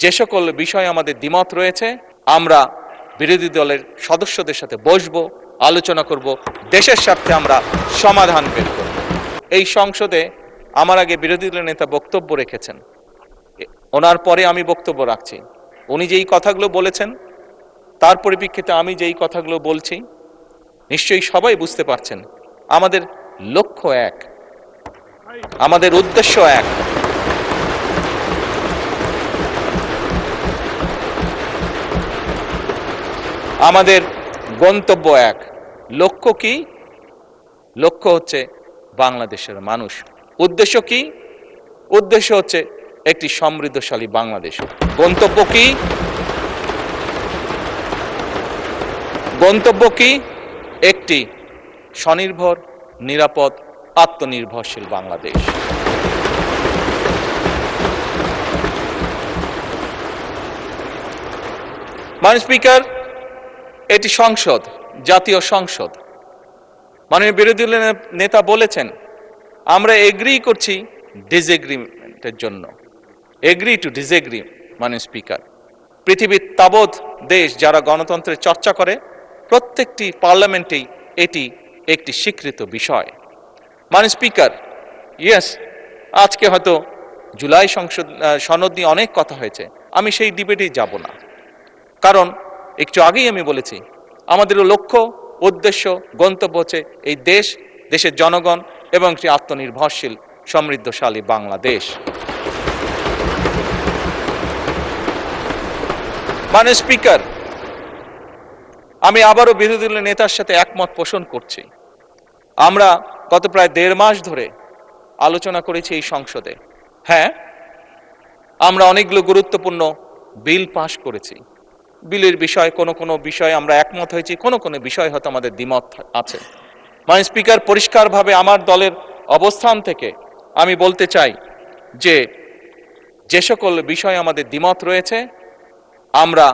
যে সকল বিষয়ে আমাদের দ্বিমত রয়েছে আমরা বিরোধী দলের সদস্যদের সাথে বসবো, আলোচনা করব, দেশের স্বার্থে আমরা সমাধান বের করব। এই সংসদে আমার আগে বিরোধী দলের নেতা বক্তব্য রেখেছেন, ওনার পরে আমি বক্তব্য রাখছি। উনি যেই কথাগুলো বলেছেন তার পরিপ্রেক্ষিতে আমি যেই কথাগুলো বলছি, নিশ্চয়ই সবাই বুঝতে পারছেন আমাদের লক্ষ্য এক, আমাদের উদ্দেশ্য এক। আমাদের গন্তব্য এক। লক্ষ্য কি? লক্ষ্য হচ্ছে বাংলাদেশের মানুষ। উদ্দেশ্য কি? উদ্দেশ্য হচ্ছে একটি সমৃদ্ধশালী বাংলাদেশ। গন্তব্য কি? গন্তব্য কি? একটি স্বনির্ভর, নিরাপদ, আত্মনির্ভরশীল বাংলাদেশ। মাননীয় স্পিকার, এটি সংসদ, জাতীয় সংসদ। মাননীয় বিরোধী দলের নেতা বলেছেন আমরা এগ্রি করছি ডিসএগ্রিমেন্টের জন্য। Agree to disagree. মাননীয় স্পিকার, পৃথিবীর তাবৎ দেশ যারা গণতন্ত্রের চর্চা করে প্রত্যেকটি পার্লামেন্টেই এটি একটি স্বীকৃত বিষয়। মাননীয় স্পিকার, ইয়েস, আজকে হয়তো জুলাই সনদ নিয়ে অনেক কথা হয়েছে, আমি সেই ডিবেটেই যাব না, কারণ একটু আগেই আমি বলেছি আমাদের লক্ষ্য, উদ্দেশ্য, গন্তব্য হচ্ছে এই দেশ, দেশের জনগণ এবং একটি আত্মনির্ভরশীল সমৃদ্ধশালী বাংলাদেশ। মাননীয় স্পিকার, আমি আবারও বিরোধী দলের নেতার সাথে একমত পোষণ করছি। আমরা গত প্রায় 1.5 মাস ধরে আলোচনা করেছি এই সংসদে। হ্যাঁ, আমরা অনেকগুলো গুরুত্বপূর্ণ বিল পাশ করেছি। বিলের বিষয়ে কোনো বিষয়ে আমরা একমত হয়েছি, কোনো বিষয় হয়তো আমাদের দ্বিমত আছে। মাননীয় স্পিকার, পরিষ্কারভাবে আমার দলের অবস্থান থেকে আমি বলতে চাই যে সকল বিষয়ে আমাদের দ্বিমত রয়েছে আমরা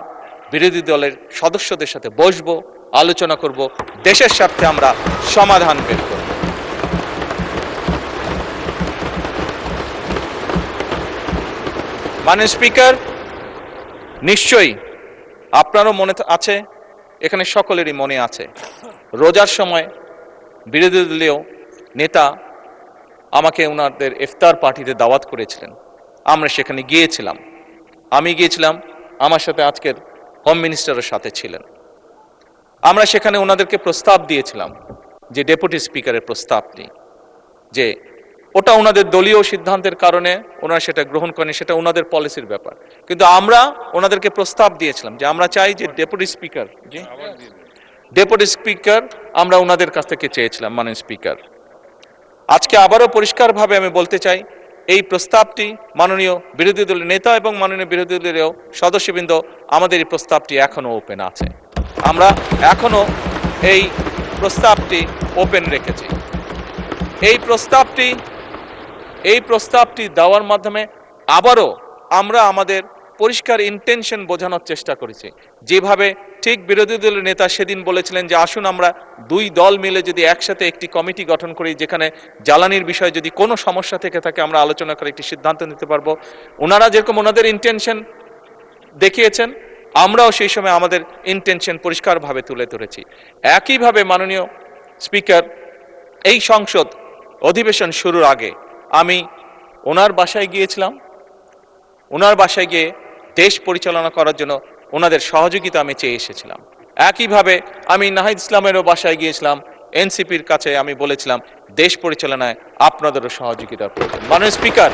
বিরোধী দলের সদস্যদের সাথে বসবো, আলোচনা করব, দেশের স্বার্থে আমরা সমাধান বের করব। মাননীয় স্পিকার, নিশ্চয়ই আপনারও মনে আছে, এখানে সকলেরই মনে আছে, রোজার সময় বিরোধী দলীয় নেতা আমাকে ওনাদের ইফতার পার্টিতে দাওয়াত করেছিলেন। আমরা সেখানে গিয়েছিলাম, আমি গিয়েছিলাম, আমার সাথে আজকের হোম মিনিস্টারের সাথে ছিলেন। আমরা সেখানে ওনাদেরকে প্রস্তাব দিয়েছিলাম যে ডেপুটি স্পিকারের প্রস্তাবটি, যে ওটা ওনাদের দলীয় সিদ্ধান্তের কারণে ওনারা সেটা গ্রহণ করেন, সেটা ওনাদের পলিসির ব্যাপার, কিন্তু আমরা ওনাদেরকে প্রস্তাব দিয়েছিলাম যে আমরা চাই যে ডেপুটি স্পিকার আমরা ওনাদের কাছ থেকে চেয়েছিলাম। মাননীয় স্পিকার, আজকে আবারও পরিষ্কারভাবে আমি বলতে চাই এই প্রস্তাবটি মাননীয় বিরোধী দলের নেতা এবং মাননীয় বিরোধী দলীয় সদস্যবৃন্দ, আমাদের এই প্রস্তাবটি এখনো ওপেন আছে। আমরা এখনো এই প্রস্তাবটি ওপেন রেখেছি। এই প্রস্তাবটি দেওয়ার মাধ্যমে আবারও আমরা আমাদের পরিষ্কার ইন্টেনশন বোঝানোর চেষ্টা করেছি। যেভাবে ঠিক বিরোধী দলের নেতা সেদিন বলেছিলেন যে আসুন আমরা 2 দল মিলে যদি একসাথে একটি কমিটি গঠন করি, যেখানে জ্বালানির বিষয়ে যদি কোনো সমস্যা থেকে থাকে আমরা আলোচনা করে একটি সিদ্ধান্ত নিতে পারবো। ওনারা যেরকম ওনাদের ইন্টেনশন দেখিয়েছেন, আমরাও সেই সময় আমাদের ইন্টেনশন পরিষ্কারভাবে তুলে ধরেছি। একইভাবে মাননীয় স্পিকার, এই সংসদ অধিবেশন শুরুর আগে আমি ওনার বাসায় গিয়েছিলাম। ওনার বাসায় গিয়ে দেশ পরিচালনা করার জন্য ওনাদের সহযোগিতা আমি চেয়ে এসেছিলাম। একইভাবে আমি নাহিদ ইসলামেরও বাসায় গিয়েছিলাম, এনসিপির কাছে আমি বলেছিলাম দেশ পরিচালনায় আপনাদেরও সহযোগিতার প্রয়োজন। মাননীয় স্পিকার,